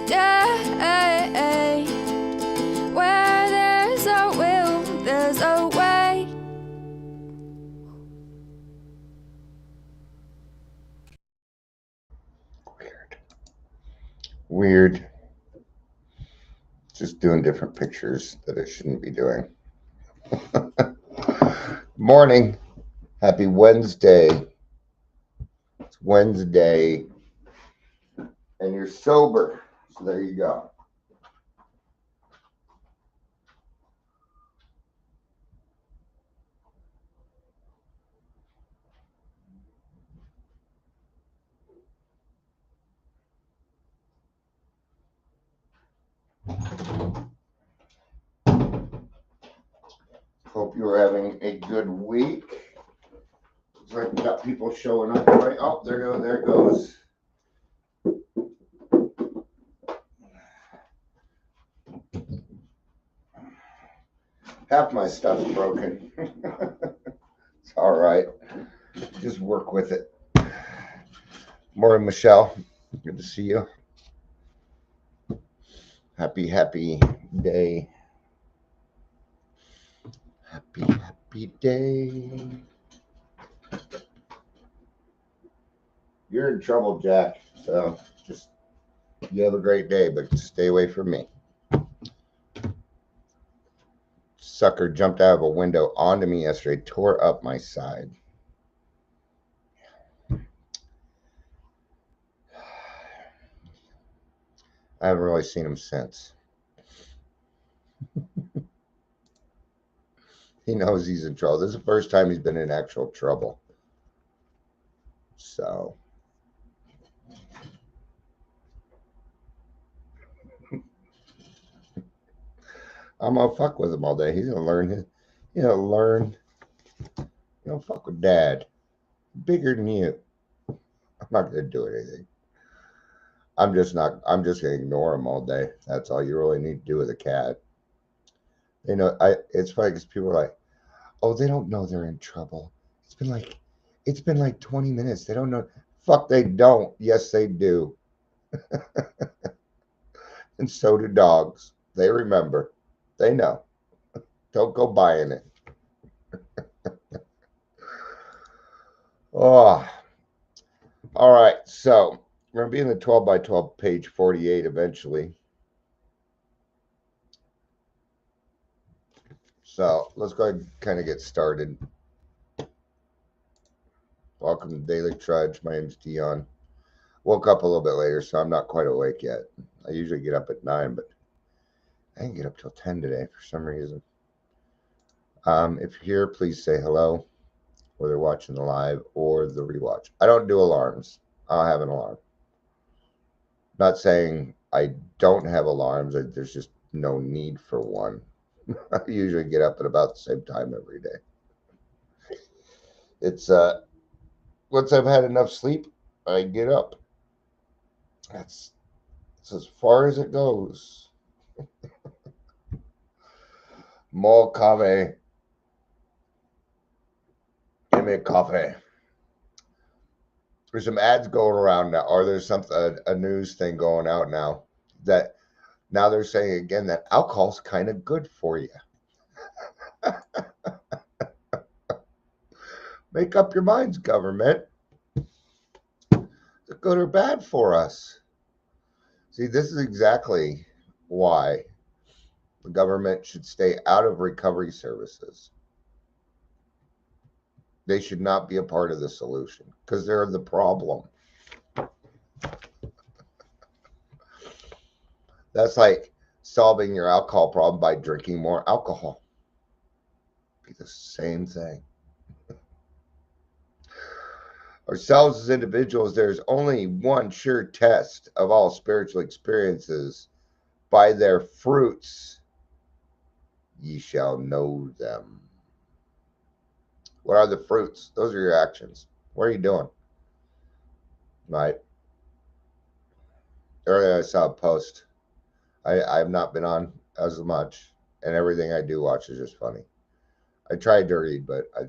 day. Where there's a will, there's a way. Weird. Just doing different pictures that I shouldn't be doing. Morning. Happy Wednesday. It's Wednesday. And you're sober. So there you go. Hope you're having a good week. Looks like we got people showing up, right? Oh, there it goes. Half my stuff's broken. It's all right. Just work with it. Morning, Michelle. Good to see you. Happy day. Happy day. You're in trouble, Jack. So just you have a great day, but stay away from me. Sucker jumped out of a window onto me yesterday, tore up my side. I haven't really seen him since. He knows he's in trouble. This is the first time he's been in actual trouble. So I'm gonna fuck with him all day. He's gonna learn you know, fuck with dad. Bigger than you. I'm not gonna do anything. I'm just gonna ignore him all day. That's all you really need to do with a cat. You know, it's funny because people are like, oh, they don't know they're in trouble. It's been like 20 minutes. They don't know. Fuck, they don't. Yes, they do. And so do dogs. They remember. They know. Don't go buying it. Oh, all right. So we're going to be in the 12 by 12 page 48 eventually. So let's go ahead and kind of get started. Welcome to Daily Trudge. My name's Dion. Woke up a little bit later, so I'm not quite awake yet. I usually get up at 9, but I didn't get up till 10 today for some reason. If you're here, please say hello, whether watching the live or the rewatch. I don't do alarms. I'll have an alarm. Not saying I don't have alarms. There's just no need for one. I usually get up at about the same time every day. It's once I've had enough sleep, I get up. That's as far as it goes. More coffee. Give me a coffee. There's some ads going around now, or there's a news thing going out now that now they're saying again that alcohol's kind of good for you. Make up your minds, government. Is it good or bad for us? See, this is exactly why the government should stay out of recovery services. They should not be a part of the solution because they're the problem. That's like solving your alcohol problem by drinking more alcohol. Be the same thing. Ourselves as individuals, there's only one sure test of all spiritual experiences. By their fruits ye shall know them. What are the fruits? Those are your actions. What are you doing? Right? Earlier I saw a post. I've not been on as much, and everything I do watch is just funny. I tried to read, but I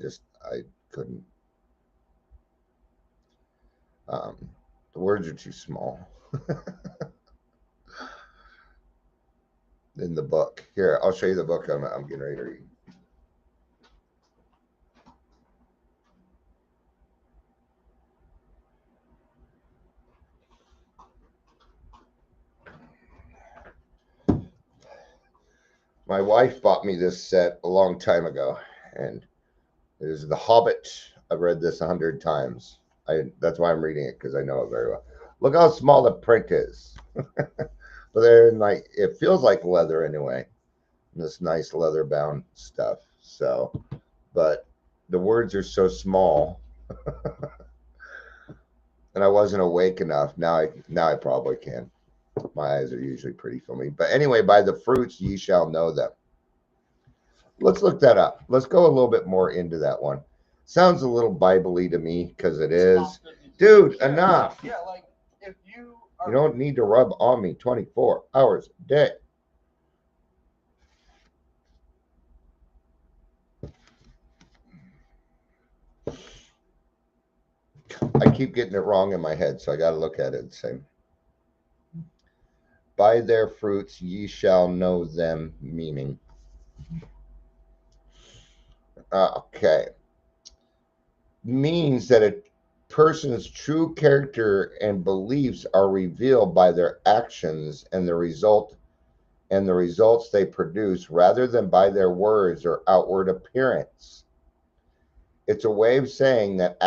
couldn't. The words are too small. in the book. Here, I'll show you the book I'm getting ready to read. My wife bought me this set a long time ago, and it is The Hobbit. I've read this 100 times. That's why I'm reading it, because I know it very well. Look how small the print is. But they're like, it feels like leather anyway. This nice leather bound stuff. So, but the words are so small. And I wasn't awake enough. Now I probably can. My eyes are usually pretty filmy. But anyway, by the fruits ye shall know them. Let's look that up. Let's go a little bit more into that one. Sounds a little Bible-y to me, because it is. Dude, enough. Yeah, like if you You don't need to rub on me 24 hours a day. I keep getting it wrong in my head, so I got to look at it and say, by their fruits ye shall know them, meaning. Okay. Means that a person's true character and beliefs are revealed by their actions and the results they produce, rather than by their words or outward appearance. It's a way of saying that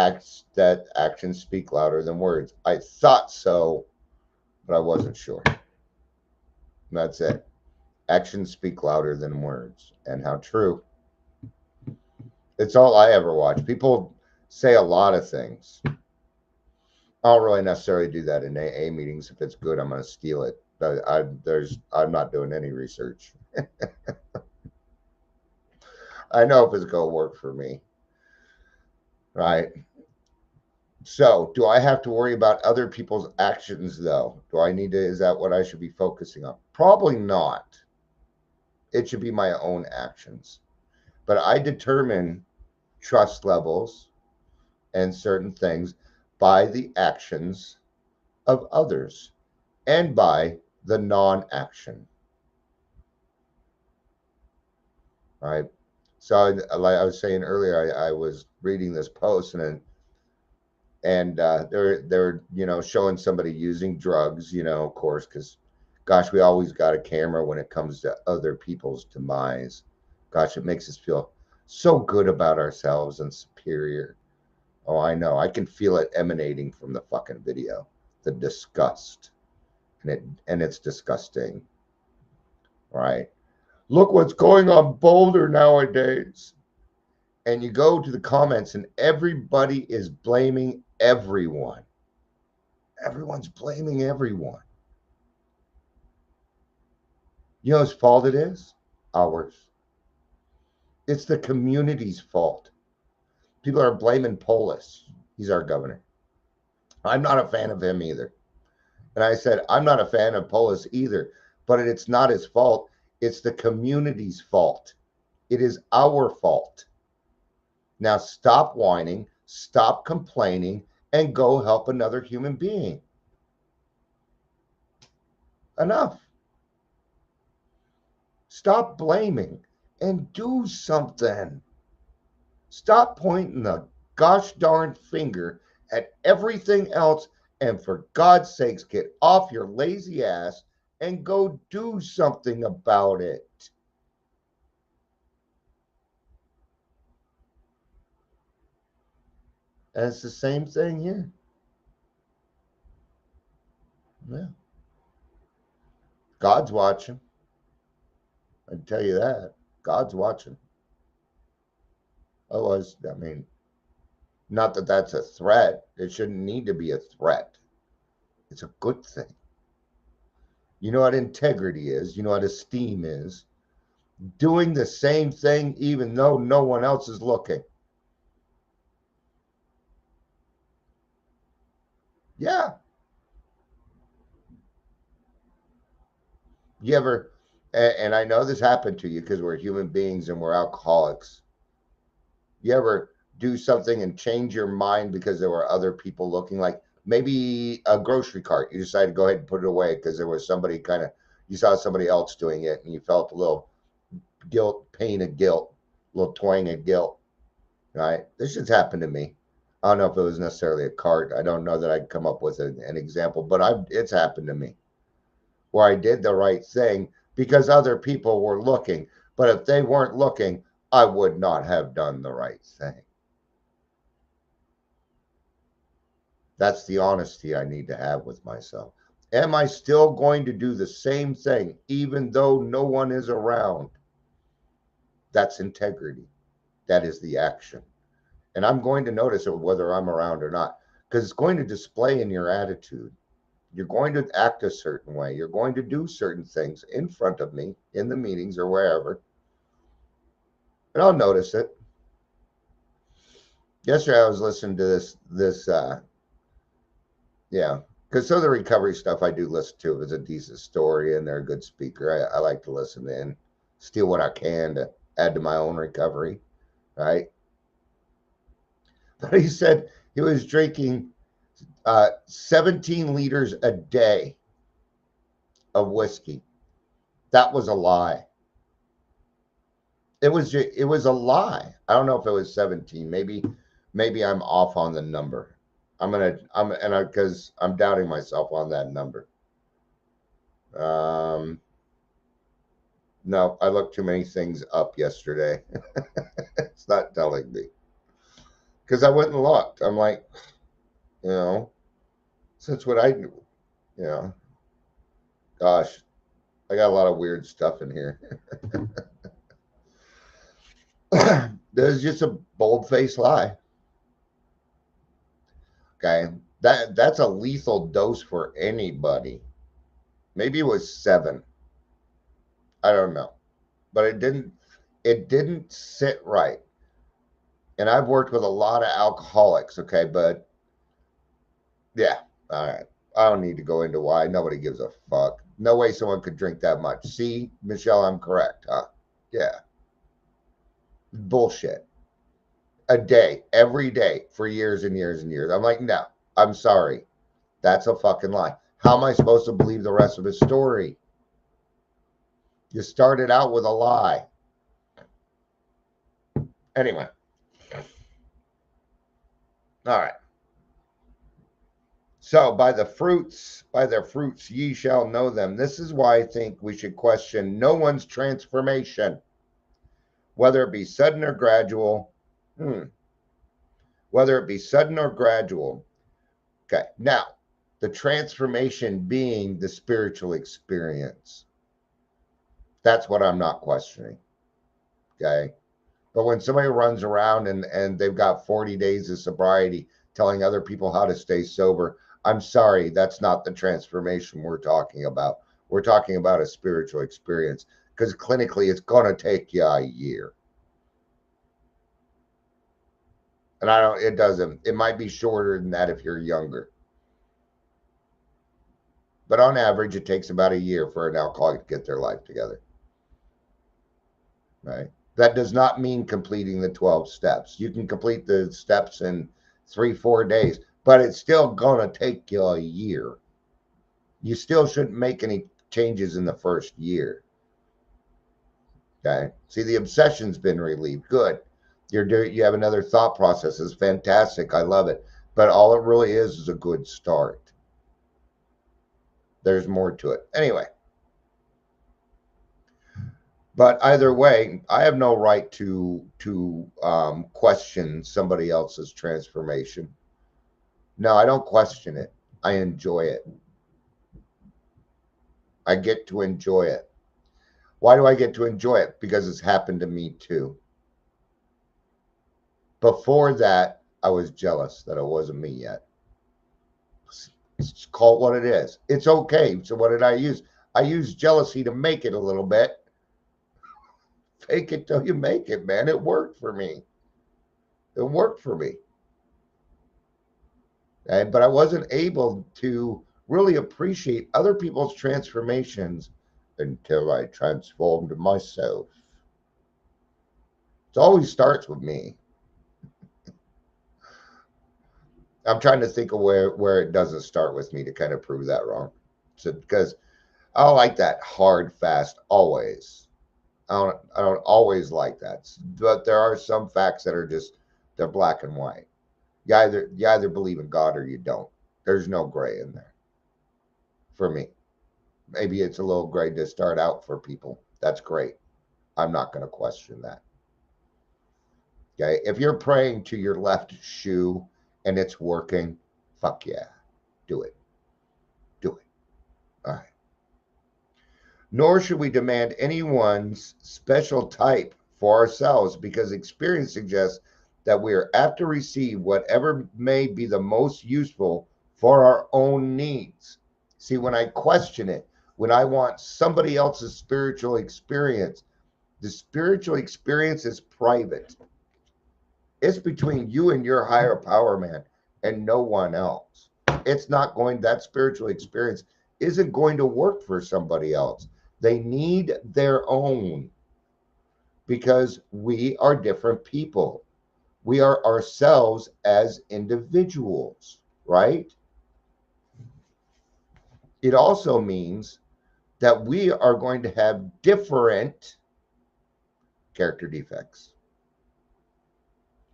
actions speak louder than words. I thought so, but I wasn't sure. That's it. Actions speak louder than words. And how true. It's all I ever watch. People say a lot of things. I don't really necessarily do that in AA meetings. If it's good, I'm going to steal it. But I'm not doing any research. I know if it's going to work for me. Right? So, do I have to worry about other people's actions, though? Is that what I should be focusing on? Probably not. It should be my own actions. But I determine trust levels and certain things by the actions of others and by the non-action. Right? So, like I was saying earlier, I was reading this post, and they're showing somebody using drugs, of course, because gosh, we always got a camera when it comes to other people's demise. Gosh, it makes us feel so good about ourselves and superior. Oh, I know. I can feel it emanating from the fucking video. The disgust. And it's disgusting. Right? Look what's going on Boulder nowadays. And you go to the comments and everybody is blaming everyone. Everyone's blaming everyone. You know whose fault it is? Ours. It's the community's fault. People are blaming Polis. He's our governor. I'm not a fan of him either. And I said, I'm not a fan of Polis either. But it's not his fault. It's the community's fault. It is our fault. Now stop whining, stop complaining, and go help another human being. Enough. Stop blaming and do something. Stop pointing the gosh darn finger at everything else, and for God's sakes, get off your lazy ass and go do something about it. And it's the same thing here. Yeah. God's watching. I can tell you that. God's watching. Otherwise, not that that's a threat. It shouldn't need to be a threat. It's a good thing. You know what integrity is. You know what esteem is. Doing the same thing even though no one else is looking. Yeah. You ever, and I know this happened to you because we're human beings and we're alcoholics. You ever do something and change your mind because there were other people looking, like maybe a grocery cart? You decided to go ahead and put it away because there was somebody kind of, you saw somebody else doing it and you felt a little guilt, pain of guilt, a little twang of guilt, right? This just happened to me. I don't know if it was necessarily a cart. I don't know that I'd come up with an example, but it's happened to me where I did the right thing because other people were looking. But if they weren't looking, I would not have done the right thing. That's the honesty I need to have with myself. Am I still going to do the same thing even though no one is around? That's integrity. That is the action. And I'm going to notice it whether I'm around or not, because it's going to display in your attitude. You're going to act a certain way. You're going to do certain things in front of me in the meetings or wherever. And I'll notice it. Yesterday I was listening to this because some of the recovery stuff I do listen to if it's a decent story and they're a good speaker. I like to listen in, steal what I can to add to my own recovery, right? But he said he was drinking 17 liters a day of whiskey. That was a lie. It was a lie. I don't know if it was 17. Maybe I'm off on the number. Because I'm doubting myself on that number. No, I looked too many things up yesterday. It's not telling me. Because I went and looked. I'm like, since what I do, gosh, I got a lot of weird stuff in here. There's just a bold-faced lie. Okay, that's a lethal dose for anybody. Maybe it was 7. I don't know, but it didn't sit right. And I've worked with a lot of alcoholics. Okay, but yeah, all right. I don't need to go into why. Nobody gives a fuck. No way someone could drink that much. See, Michelle, I'm correct, huh? Yeah. Bullshit. A day, every day, for years and years and years. I'm like, no, I'm sorry. That's a fucking lie. How am I supposed to believe the rest of his story? You started out with a lie. Anyway. All right. So by their fruits ye shall know them. This is why I think we should question no one's transformation, whether it be sudden or gradual. Whether it be sudden or gradual. Okay, now, the transformation being the spiritual experience. That's what I'm not questioning. Okay? But when somebody runs around and they've got 40 days of sobriety telling other people how to stay sober, I'm sorry, that's not the transformation we're talking about. We're talking about a spiritual experience because clinically it's going to take you a year. And it might be shorter than that if you're younger. But on average, it takes about a year for an alcoholic to get their life together. Right? That does not mean completing the 12 steps. You can complete the steps in 3-4 days, but it's still going to take you a year. You still shouldn't make any changes in the first year. Okay? See, the obsession's been relieved. Good. You have another thought process. It's fantastic. I love it. But all it really is a good start. There's more to it. Anyway. But either way, I have no right to question somebody else's transformation. No, I don't question it. I enjoy it. I get to enjoy it. Why do I get to enjoy it? Because it's happened to me too. Before that, I was jealous that it wasn't me yet. Call it what it is. It's okay. So what did I use? I used jealousy to make it a little bit. Fake it till you make it, man. It worked for me. It worked for me. But I wasn't able to really appreciate other people's transformations until I transformed myself. It always starts with me. I'm trying to think of where it doesn't start with me to kind of prove that wrong. So because I don't like that hard, fast, always. I don't always like that. But there are some facts that are just they're black and white. You either believe in God or you don't. There's no gray in there for me. Maybe it's a little gray to start out for people. That's great. I'm not going to question that. Okay. If you're praying to your left shoe and it's working, fuck yeah. Do it. Do it. All right. Nor should we demand anyone's special type for ourselves because experience suggests that we are apt to receive whatever may be the most useful for our own needs. See, when I question it, when I want somebody else's spiritual experience, the spiritual experience is private. It's between you and your higher power, man, and no one else. It's not going, that spiritual experience isn't going to work for somebody else. They need their own because we are different people. We are ourselves as individuals, right? It also means that we are going to have different character defects.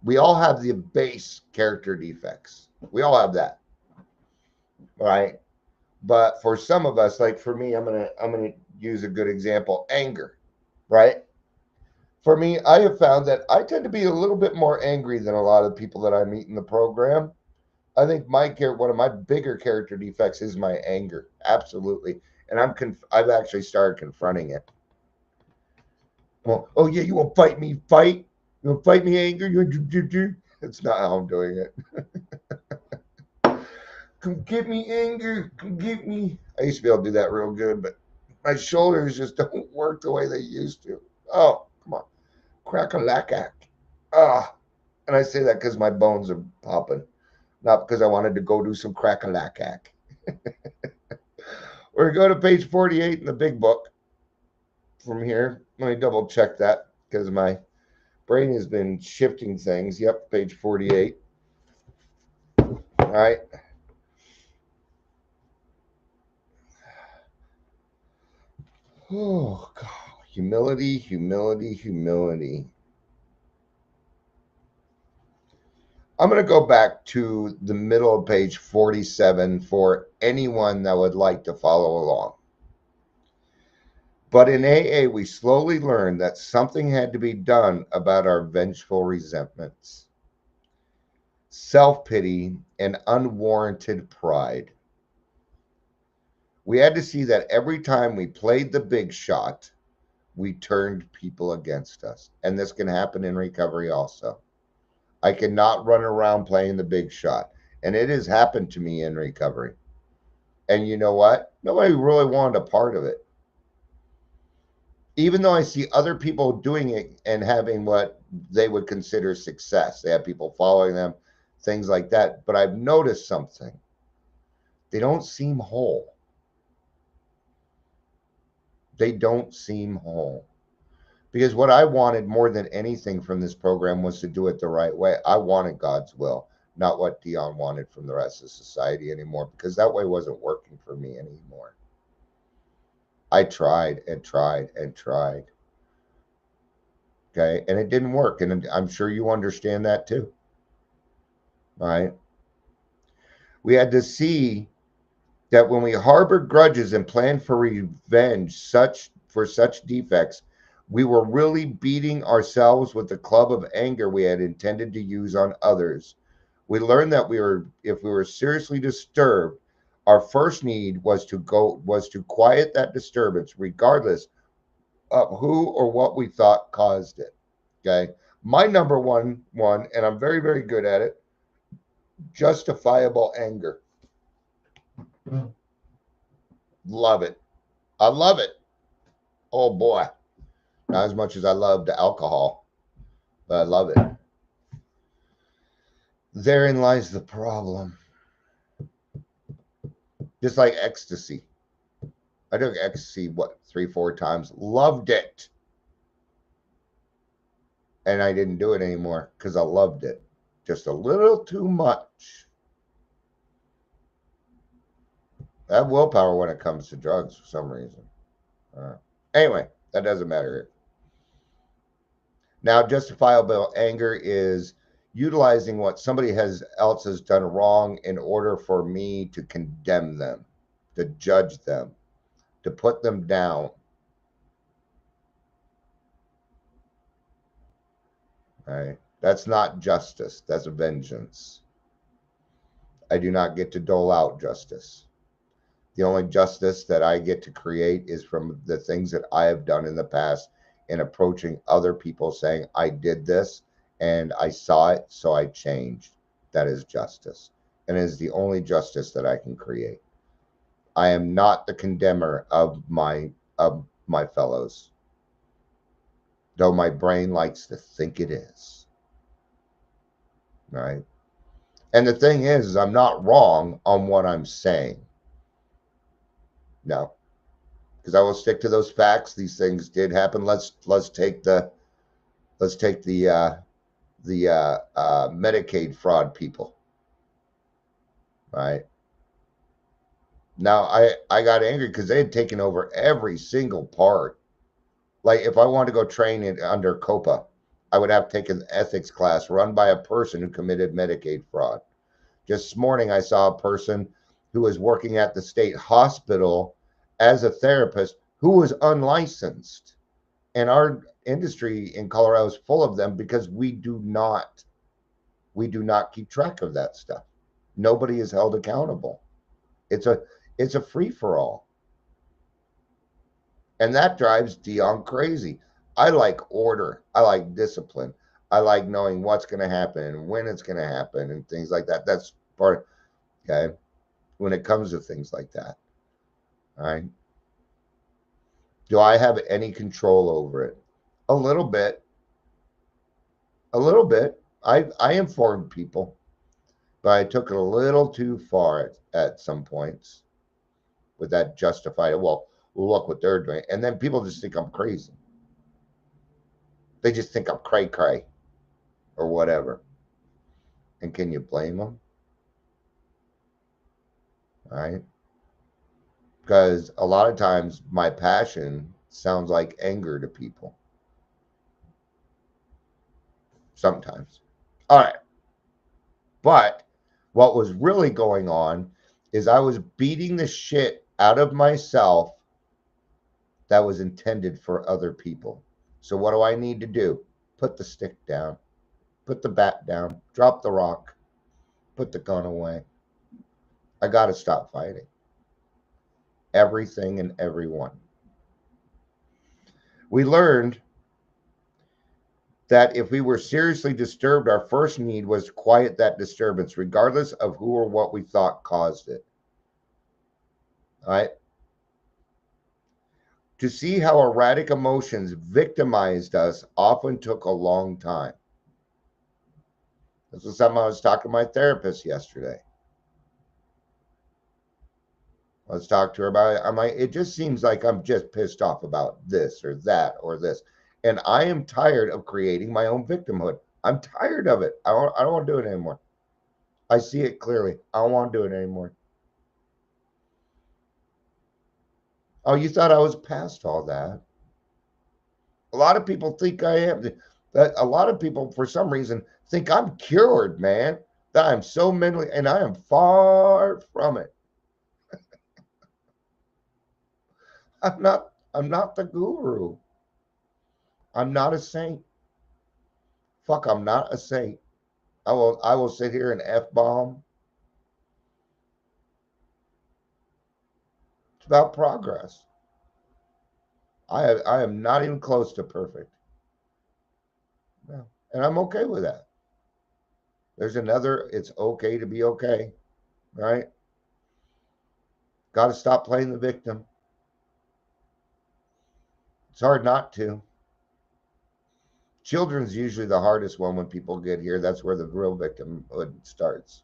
We all have the base character defects. We all have that, right? But for some of us, like for me, I'm gonna use a good example: anger, right? For me, I have found that I tend to be a little bit more angry than a lot of people that I meet in the program. I think one of my bigger character defects is my anger, absolutely, and I've actually started confronting it. Well, oh yeah, you want to fight me? Fight? You want to fight me? Anger? It's not how I'm doing it. Come get me, anger. Come get me. I used to be able to do that real good, but my shoulders just don't work the way they used to. Oh, come on. Crack a lack. Ah. And I say that because my bones are popping, not because I wanted to go do some crack a lack. We're going to go to page 48 in the big book from here. Let me double check that because my brain has been shifting things. Yep, page 48. All right. Oh, God. Humility, humility, humility. I'm going to go back to the middle of page 47 for anyone that would like to follow along. But in AA, we slowly learned that something had to be done about our vengeful resentments, self-pity, and unwarranted pride. We had to see that every time we played the big shot, we turned people against us. And this can happen in recovery also. I cannot run around playing the big shot. And it has happened to me in recovery. And you know what? Nobody really wanted a part of it. Even though I see other people doing it and having what they would consider success, they have people following them, things like that. But I've noticed something. They don't seem whole. They don't seem whole. Because what I wanted more than anything from this program was to do it the right way. I wanted God's will, not what Dion wanted from the rest of society anymore, because that way wasn't working for me anymore. I tried and tried and tried. Okay. And it didn't work. And I'm sure you understand that too. All right. We had to see that when we harbor grudges and plan for revenge for such defects, we were really beating ourselves with the club of anger we had intended to use on others. We learned that if we were seriously disturbed, our first need was to quiet that disturbance, regardless of who or what we thought caused it. Okay. My number one, and I'm very, very good at it, justifiable anger. Love it. I love it. Oh boy. Not as much as I love the alcohol, but I love it. Therein lies the problem. Just like ecstasy. I took ecstasy, 3-4 times. Loved it. And I didn't do it anymore because I loved it. Just a little too much. I have willpower when it comes to drugs for some reason. Anyway, that doesn't matter here. Now, justifiable anger is utilizing what somebody else has done wrong in order for me to condemn them, to judge them, to put them down. Right? That's not justice. That's vengeance. I do not get to dole out justice. The only justice that I get to create is from the things that I have done in the past in approaching other people saying, I did this and I saw it, so I changed. That is justice. And it is the only justice that I can create. I am not the condemner of my fellows, though my brain likes to think it is. Right? And the thing is I'm not wrong on what I'm saying. No, because I will stick to those facts. These things did happen. Let's take the Medicaid fraud people. Right now, I got angry because they had taken over every single part. Like if I wanted to go train under COPA, I would have to take an ethics class run by a person who committed Medicaid fraud. Just this morning, I saw a person who was working at the state hospital as a therapist who was unlicensed. And our industry in Colorado is full of them because we do not keep track of that stuff. Nobody is held accountable. It's a free for all. And that drives Dion crazy. I like order. I like discipline. I like knowing what's going to happen and when it's going to happen and things like that. That's part, okay, when it comes to things like that. All right. Do I have any control over it? A little bit. A little bit. I informed people, but I took it a little too far at some points with that justified, well, look what they're doing. And then people just think I'm crazy. They just think I'm cray-cray or whatever. And can you blame them? All right. Because a lot of times my passion sounds like anger to people. Sometimes. All right. But what was really going on is I was beating the shit out of myself that was intended for other people. So what do I need to do? Put the stick down. Put the bat down. Drop the rock. Put the gun away. I got to stop fighting. Everything and everyone. We learned that if we were seriously disturbed, our first need was to quiet that disturbance, regardless of who or what we thought caused it. All right? To see how erratic emotions victimized us often took a long time. This was something I was talking to my therapist yesterday. Let's talk to her about it. I'm like, it just seems like I'm just pissed off about this or that or this. And I am tired of creating my own victimhood. I'm tired of it. I don't want to do it anymore. I see it clearly. I don't want to do it anymore. Oh, you thought I was past all that? A lot of people think I am. That a lot of people, for some reason, think I'm cured, man. That I'm so mentally, and I am far from it. I'm not the guru. I'm not a saint. Fuck, I'm not a saint. I will sit here and F-bomb. It's about progress. I am not even close to perfect. No. And I'm okay with that. There's another, it's okay to be okay. Right? Got to stop playing the victim. It's hard not to. Children's usually the hardest one when people get here. That's where the real victimhood starts.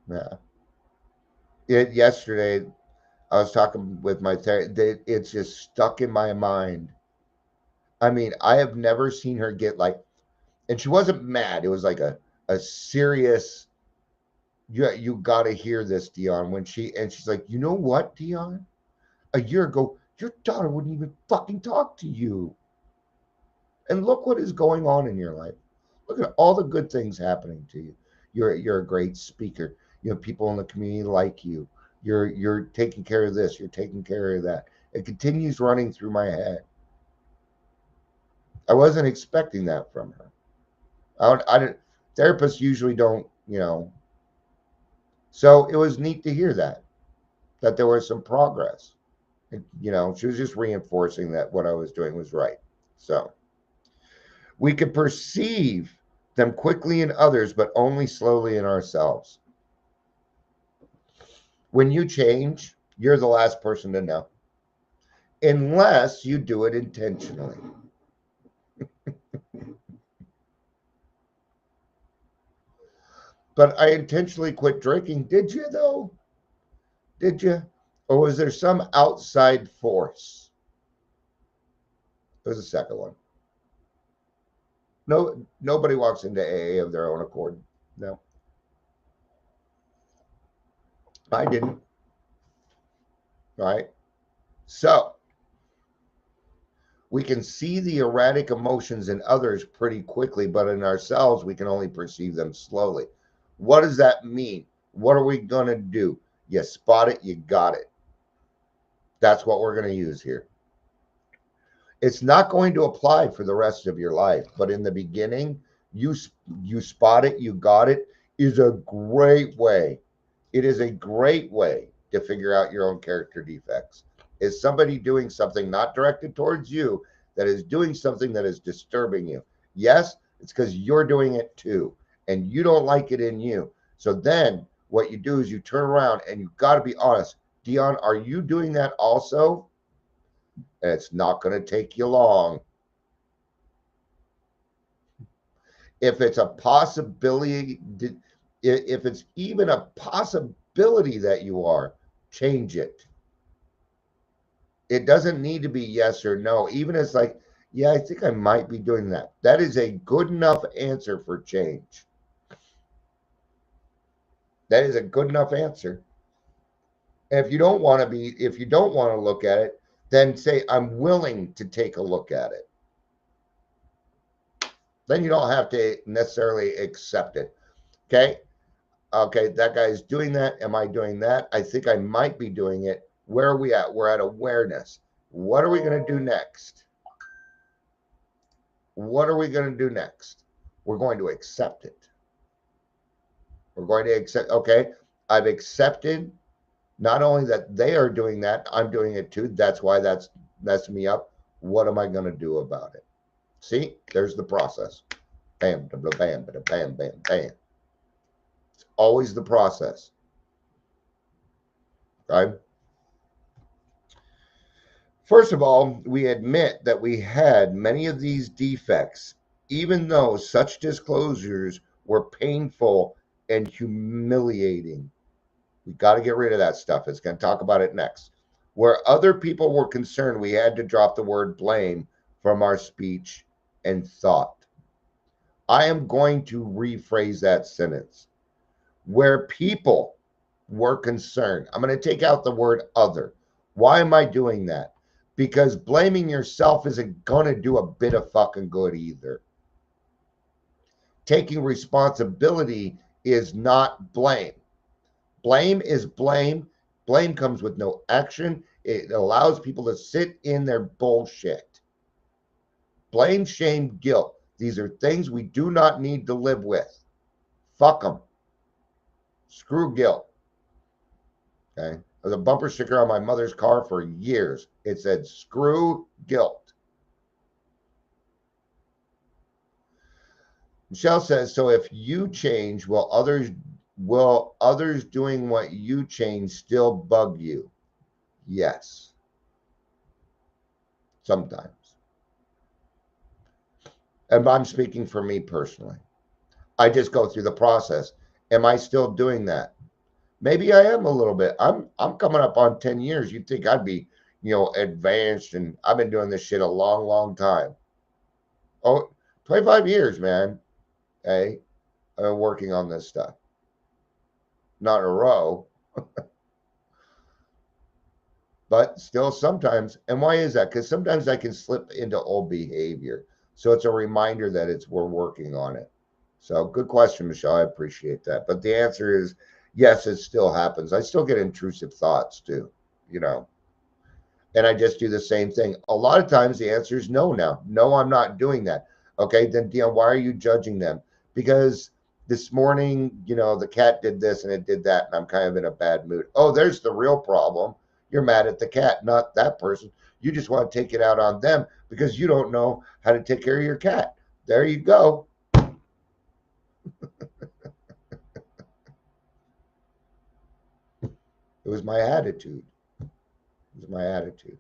Yeah. Yesterday, I was talking with my therapist. It's just stuck in my mind. I mean, I have never seen her get like, and she wasn't mad. It was like a serious, You got to hear this, Dion. She's like, you know what, Dion? A year ago, your daughter wouldn't even fucking talk to you. And look what is going on in your life. Look at all the good things happening to you. You're a great speaker. You know, people in the community like you. You're taking care of this. You're taking care of that. It continues running through my head. I wasn't expecting that from her. I didn't. Therapists usually don't, you know. So it was neat to hear that there was some progress. You know, she was just reinforcing that what I was doing was right. So we could perceive them quickly in others, but only slowly in ourselves. When you change, you're the last person to know, unless you do it intentionally. But I intentionally quit drinking. Did you, though? Did you? Or was there some outside force? It was the second one. No, nobody walks into AA of their own accord. No, I didn't. Right? So we can see the erratic emotions in others pretty quickly, but in ourselves, we can only perceive them slowly. What does that mean? What are we going to do? You spot it, you got it. That's what we're going to use here. It's not going to apply for the rest of your life, but in the beginning, you spot it, you got it is a great way. It is a great way to figure out your own character defects. Is somebody doing something not directed towards you that is doing something that is disturbing you? Yes, it's because you're doing it too, and you don't like it in you. So then what you do is you turn around and you got to be honest. Dion, are you doing that also? And it's not going to take you long. If it's a possibility, if it's even a possibility that you are, change it. It doesn't need to be yes or no. Even if it's like, yeah, I think I might be doing that. That is a good enough answer for change. That is a good enough answer. And if you don't want to look at it, then say, I'm willing to take a look at it. Then you don't have to necessarily accept it. Okay. Okay. That guy is doing that. Am I doing that? I think I might be doing it. Where are we at? We're at awareness. What are we going to do next? What are we going to do next? We're going to accept it. We're going to accept, okay, I've accepted not only that they are doing that, I'm doing it too. That's why that's messing me up. What am I going to do about it? See, there's the process. Bam, bam, bam, bam, bam, bam, bam. It's always the process. Right? First of all, we admit that we had many of these defects, even though such disclosures were painful and humiliating. We got to get rid of that stuff. It's going to talk about it next. Where other people were concerned, we had to drop the word blame from our speech and thought. I am going to rephrase that sentence. Where people were concerned, I'm going to take out the word other. Why am I doing that? Because blaming yourself isn't going to do a bit of fucking good either. Taking responsibility is not blame. Blame is blame. Blame comes with no action. It allows people to sit in their bullshit. Blame, shame, guilt. These are things we do not need to live with. Fuck them. Screw guilt. Okay. There's a bumper sticker on my mother's car for years. It said, screw guilt. Michelle says, so if you change, will others doing what you change still bug you? Yes. Sometimes. And I'm speaking for me personally. I just go through the process. Am I still doing that? Maybe I am a little bit. I'm coming up on 10 years. You'd think I'd be, advanced, and I've been doing this shit a long, long time. Oh, 25 years, man. Hey, working on this stuff. not in a row. But still sometimes, and why is that? Because sometimes I can slip into old behavior. So it's a reminder that we're working on it. So good question, Michelle. I appreciate that. But the answer is yes, it still happens. I still get intrusive thoughts too, you know, and I just do the same thing. A lot of times the answer is no now. No, I'm not doing that. Okay, then Dion, why are you judging them? Because this morning, the cat did this and it did that, and I'm kind of in a bad mood. Oh, there's the real problem. You're mad at the cat, not that person. You just want to take it out on them because you don't know how to take care of your cat. There you go. It was my attitude. It was my attitude.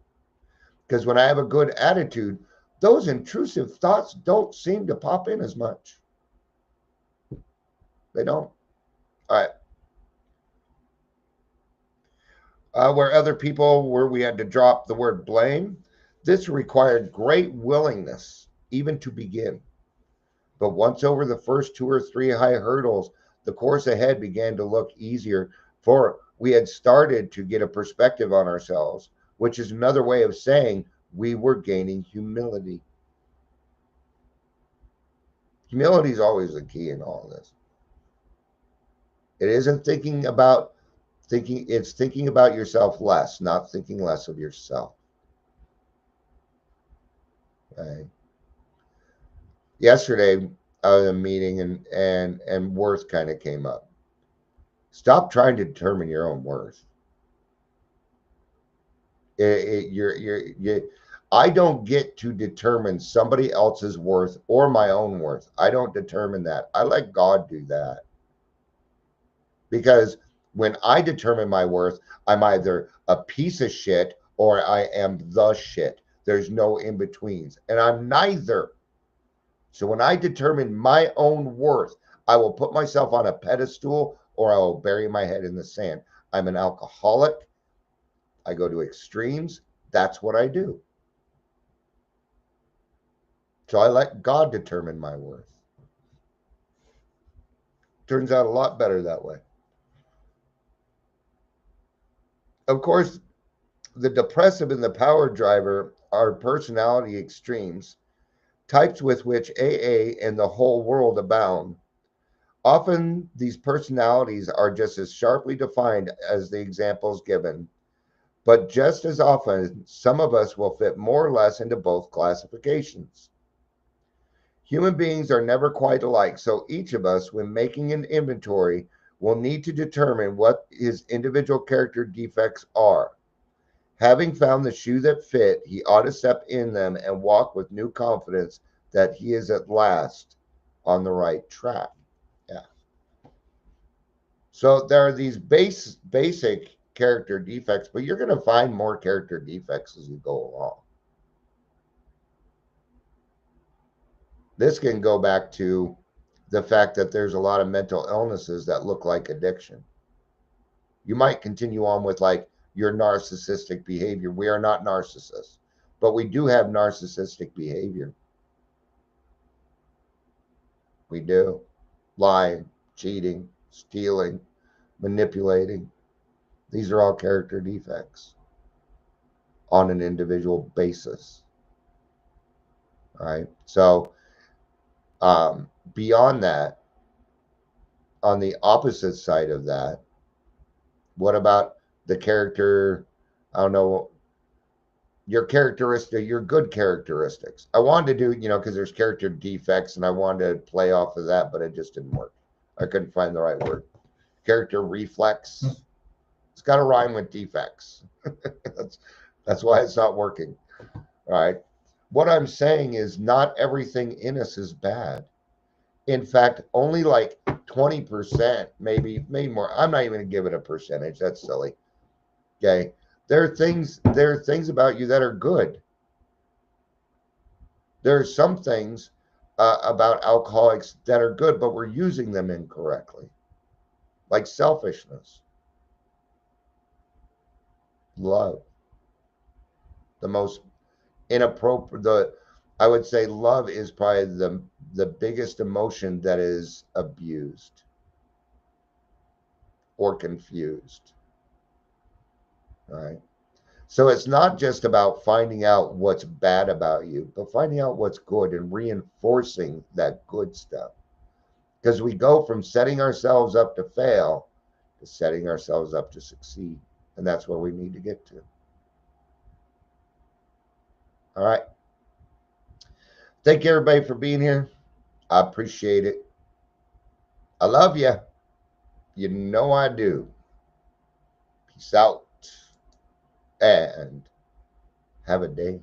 Because when I have a good attitude, those intrusive thoughts don't seem to pop in as much. They don't. All right. Where we had to drop the word blame, this required great willingness even to begin. But once over the first two or three high hurdles, the course ahead began to look easier, for we had started to get a perspective on ourselves, which is another way of saying we were gaining humility. Humility is always the key in all of this. It isn't it's thinking about yourself less, not thinking less of yourself. Okay. Yesterday I was in a meeting and worth kind of came up. Stop trying to determine your own worth. I don't get to determine somebody else's worth or my own worth. I don't determine that. I let God do that. Because when I determine my worth, I'm either a piece of shit or I am the shit. There's no in betweens. And I'm neither. So when I determine my own worth, I will put myself on a pedestal or I will bury my head in the sand. I'm an alcoholic. I go to extremes. That's what I do. So I let God determine my worth. Turns out a lot better that way. Of course, the depressive and the power driver are personality extremes, types with which AA and the whole world abound. Often, these personalities are just as sharply defined as the examples given, but just as often, some of us will fit more or less into both classifications. Human beings are never quite alike, so each of us, when making an inventory, will need to determine what his individual character defects are. Having found the shoe that fit, he ought to step in them and walk with new confidence that he is at last on the right track. Yeah. So there are these basic character defects, but you're going to find more character defects as you go along. This can go back to the fact that there's a lot of mental illnesses that look like addiction. You might continue on with like your narcissistic behavior. We are not narcissists, but we do have narcissistic behavior. We do. Lying, cheating, stealing, manipulating. These are all character defects on an individual basis. All right. So, beyond that, on the opposite side of that, what about the character? I don't know, your characteristic, your good characteristics. I wanted to do, because there's character defects and I wanted to play off of that, but it just didn't work. I couldn't find the right word. Character reflex. It's got to rhyme with defects. that's why it's not working. All right. What I'm saying is not everything in us is bad. In fact, only like 20%, maybe more. I'm not even going to give it a percentage. That's silly. Okay. There are things about you that are good. There are some things about alcoholics that are good, but we're using them incorrectly, like selfishness, love, the most inappropriate. I would say love is probably the biggest emotion that is abused. or confused. All right. So it's not just about finding out what's bad about you, but finding out what's good and reinforcing that good stuff. Because we go from setting ourselves up to fail to setting ourselves up to succeed. And that's where we need to get to. All right. Thank you, everybody, for being here. I appreciate it. I love you. You know I do. Peace out and have a day.